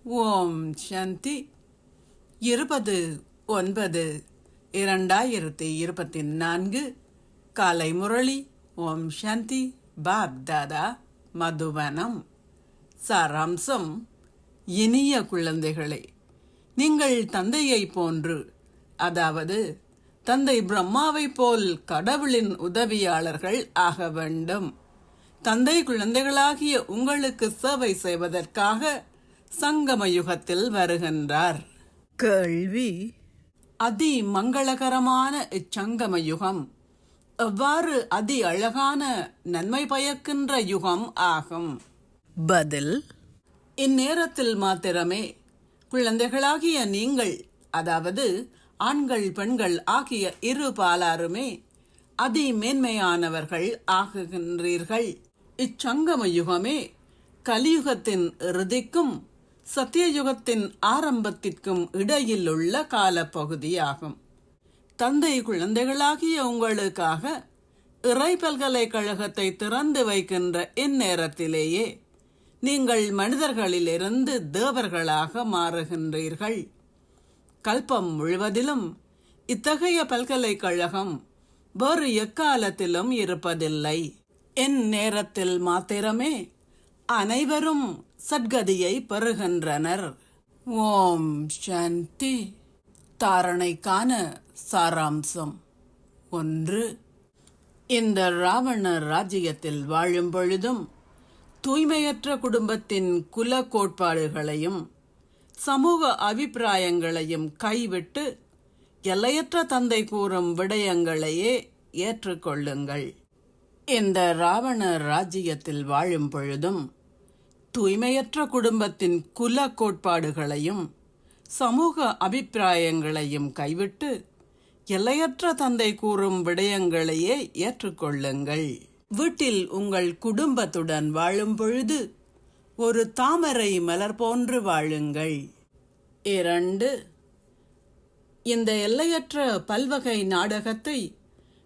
ஓம் சாந்தி 20/9/2024 காலை முரளி. ஓம் சாந்தி. பாப் தாதா, மதுவனம். சாராம்சம்: இனிய குழந்தைகளே, நீங்கள் தந்தையை போன்று, அதாவது தந்தை பிரம்மாவை போல் கடவுளின் உதவியாளர்கள் ஆக வேண்டும். தந்தை குழந்தைகளாகிய உங்களுக்கு சேவை செய்வதற்காக சங்கம யுகத்தில் வருகின்றார். கேள்வி: அதி மங்களகரமான இச்சங்கம யுகம் எவ்வாறு அதி அழகான நன்மை பயக்கின்ற யுகம் ஆகும்? பதில்: இந்நேரத்தில் மாத்திரமே குழந்தைகளாகிய நீங்கள், அதாவது ஆண்கள் பெண்கள் ஆகிய இரு பாலாருமே அதி மேன்மையானவர்கள் ஆகுகின்றீர்கள். இச்சங்கம யுகமே கலியுகத்தின் இறுதிக்கும் சத்தியயுகத்தின் ஆரம்பத்திற்கும் இடையில் உள்ள காலப்பகுதியாகும். தந்தை குழந்தைகளாகிய உங்களுக்காக இறை பல்கலைக்கழகத்தை திறந்து வைக்கின்ற இந்நேரத்திலேயே நீங்கள் மனிதர்களிலிருந்து தேவர்களாக மாறுகின்றீர்கள். கல்பம் முழுவதிலும் இத்தகைய பல்கலைக்கழகம் வேறு எக்காலத்திலும் இருப்பதில்லை. இந்நேரத்தில் மாத்திரமே அனைவரும் சத்கதியை பெறுகின்றனர். ஓம் சாந்தி. தாரணைக்கான சாராம்சம்: 1. இந்த ராவண ராஜ்யத்தில் வாழும் பொழுதும் தூய்மையற்ற குடும்பத்தின் குல கோட்பாடுகளையும் சமூக அபிப்பிராயங்களையும் கைவிட்டு எல்லையற்ற தந்தை கூறும் விடயங்களையே ஏற்றுக்கொள்ளுங்கள். இந்த ராவண ராஜ்யத்தில் வாழும் பொழுதும் தூய்மையற்ற குடும்பத்தின் குல கோட்பாடுகளையும் சமூக அபிப்பிராயங்களையும் கைவிட்டு எல்லையற்ற தந்தை கூறும் விடயங்களையே ஏற்றுக்கொள்ளுங்கள். வீட்டில் உங்கள் குடும்பத்துடன் வாழும் பொழுது ஒரு தாமரை மலர் போன்று வாழுங்கள். 2. இந்த எல்லையற்ற பல்வகை நாடகத்தை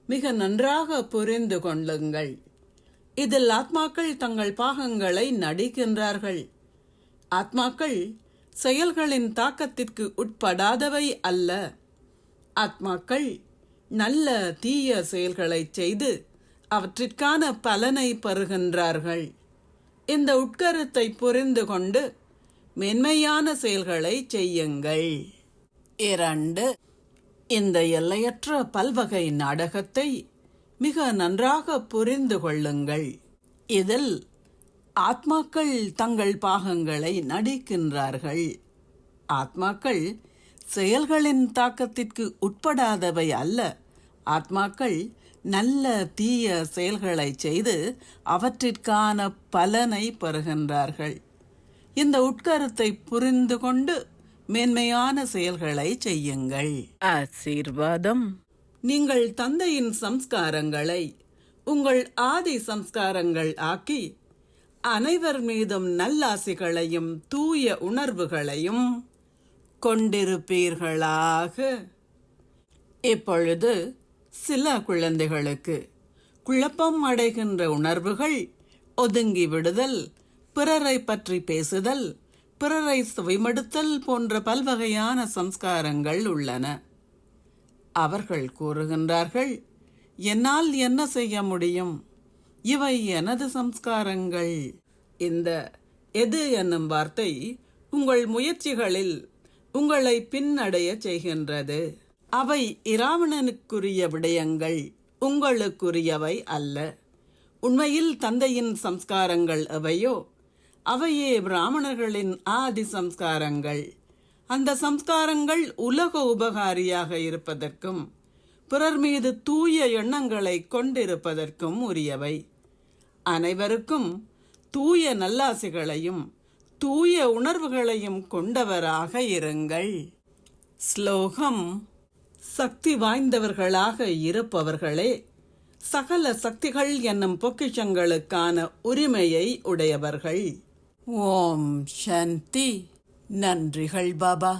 மிக நன்றாக புரிந்து கொள்ளுங்கள். இதில் ஆத்மாக்கள் தங்கள் பாகங்களை நடிக்கின்றார்கள். ஆத்மாக்கள் செயல்களின் தாக்கத்திற்கு உட்படாதவை அல்ல. ஆத்மாக்கள் நல்ல தீய செயல்களை செய்து அவற்றிற்கான பலனை பெறுகின்றார்கள். இந்த உட்கருத்தை புரிந்து கொண்டு மென்மையான செயல்களை செய்யுங்கள். 2. இந்த எல்லையற்ற பல்வகை நாடகத்தை மிக நன்றாக புரிந்து கொள்ளுங்கள். இதில் ஆத்மாக்கள் தங்கள் பாகங்களை நடிக்கின்றார்கள். ஆத்மாக்கள் செயல்களின் தாக்கத்திற்கு உட்படாதவை அல்ல. ஆத்மாக்கள் நல்ல தீய செயல்களை செய்து அவற்றிற்கான பலனை பெறுகின்றார்கள். இந்த உட்கருத்தை புரிந்து கொண்டு மேன்மையான செயல்களை செய்யுங்கள். ஆசீர்வாதம்: நீங்கள் தந்தையின் சம்ஸ்காரங்களை உங்கள் ஆதி சம்ஸ்காரங்கள் ஆக்கி அனைவர் மீதும் நல்லாசிகளையும் தூய உணர்வுகளையும் கொண்டிருப்பீர்களாக. இப்பொழுது சில குழந்தைகளுக்கு குழப்பம் அடைகின்ற உணர்வுகள் ஒதுங்கி விடுதல், பிறரை பற்றி பேசுதல், பிறரை சுவைமடுத்தல் போன்ற பல்வகையான சம்ஸ்காரங்கள் உள்ளன. அவர்கள் கூறுகின்றார்கள், என்னால் என்ன செய்ய முடியும்? இவை எனது சம்ஸ்காரங்கள். இந்த எது என்னும் வார்த்தை உங்கள் முயற்சிகளில் உங்களை பின்னடைய செய்கின்றது. அவை இராவணனுக்குரிய விடயங்கள், உங்களுக்குரியவை அல்ல. உண்மையில் தந்தையின் சம்ஸ்காரங்கள் எவையோ அவையே பிராமணர்களின் ஆதி சம்ஸ்காரங்கள். அந்த சம்ஸ்காரங்கள் உலக உபகாரியாக இருப்பதற்கும் பிறர் மீது தூய எண்ணங்களை கொண்டிருப்பதற்கும் உரியவை. அனைவருக்கும் தூய நல்லாசிகளையும் தூய உணர்வுகளையும் கொண்டவராக இருங்கள். ஸ்லோகம்: சக்தி வாய்ந்தவர்களாக இருப்பவர்களே சகல சக்திகள் என்னும் பொக்கிஷங்களுக்கான உரிமையை உடையவர்கள். ஓம் சாந்தி. நன்றிகள் பாபா.